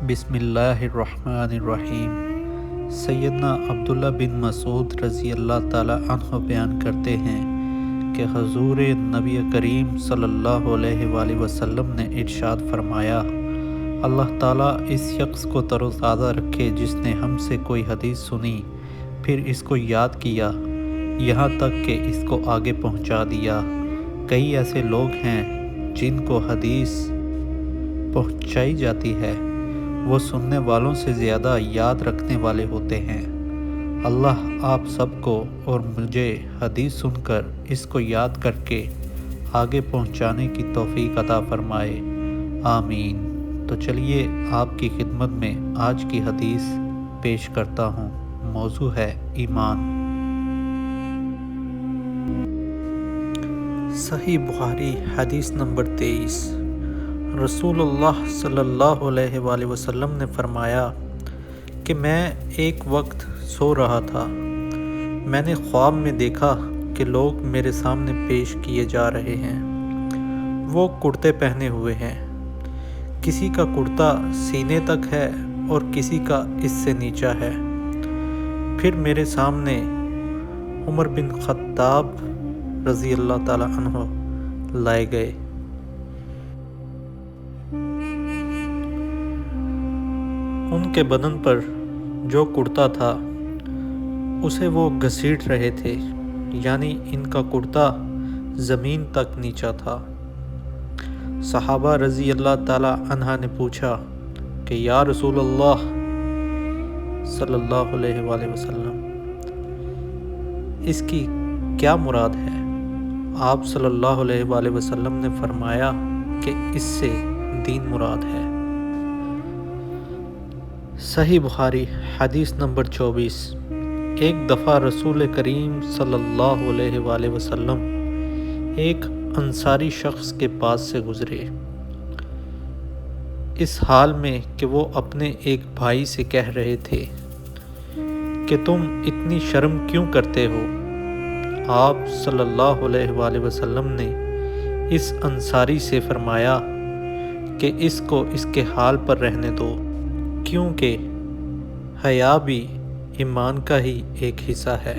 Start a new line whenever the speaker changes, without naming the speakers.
بسم اللہ الرحمن الرحیم۔ سیدنا عبداللہ بن مسعود رضی اللہ تعالیٰ عنہ بیان کرتے ہیں کہ حضور نبی کریم صلی اللہ علیہ وآلہ وسلم نے ارشاد فرمایا، اللہ تعالیٰ اس شخص کو تر و تازہ رکھے جس نے ہم سے کوئی حدیث سنی، پھر اس کو یاد کیا، یہاں تک کہ اس کو آگے پہنچا دیا۔ کئی ایسے لوگ ہیں جن کو حدیث پہنچائی جاتی ہے، وہ سننے والوں سے زیادہ یاد رکھنے والے ہوتے ہیں۔ اللہ آپ سب کو اور مجھے حدیث سن کر اس کو یاد کر کے آگے پہنچانے کی توفیق عطا فرمائے، آمین۔ تو چلیے آپ کی خدمت میں آج کی حدیث پیش کرتا ہوں۔ موضوع ہے ایمان۔ صحیح بخاری حدیث نمبر 23۔ رسول اللہ صلی اللہ علیہ وآلہ وسلم نے فرمایا کہ میں ایک وقت سو رہا تھا، میں نے خواب میں دیکھا کہ لوگ میرے سامنے پیش کیے جا رہے ہیں۔ وہ کرتے پہنے ہوئے ہیں، کسی کا کرتا سینے تک ہے اور کسی کا اس سے نیچا ہے۔ پھر میرے سامنے عمر بن خطاب رضی اللہ تعالی عنہ لائے گئے۔ ان کے بدن پر جو کرتا تھا اسے وہ گھسیٹ رہے تھے، یعنی ان کا کرتا زمین تک نیچا تھا۔ صحابہ رضی اللہ تعالی عنہ نے پوچھا کہ یا رسول اللہ صلی اللہ علیہ وآلہ وسلم، اس کی کیا مراد ہے؟ آپ صلی اللہ علیہ وآلہ وسلم نے فرمایا کہ اس سے دین مراد ہے۔ صحیح بخاری حدیث نمبر 24۔ ایک دفعہ رسول کریم صلی اللہ علیہ وآلہ وسلم ایک انصاری شخص کے پاس سے گزرے، اس حال میں کہ وہ اپنے ایک بھائی سے کہہ رہے تھے کہ تم اتنی شرم کیوں کرتے ہو؟ آپ صلی اللہ علیہ وآلہ وسلم نے اس انصاری سے فرمایا کہ اس کو اس کے حال پر رہنے دو، کیونکہ حیا بھی ایمان کا ہی ایک حصہ ہے۔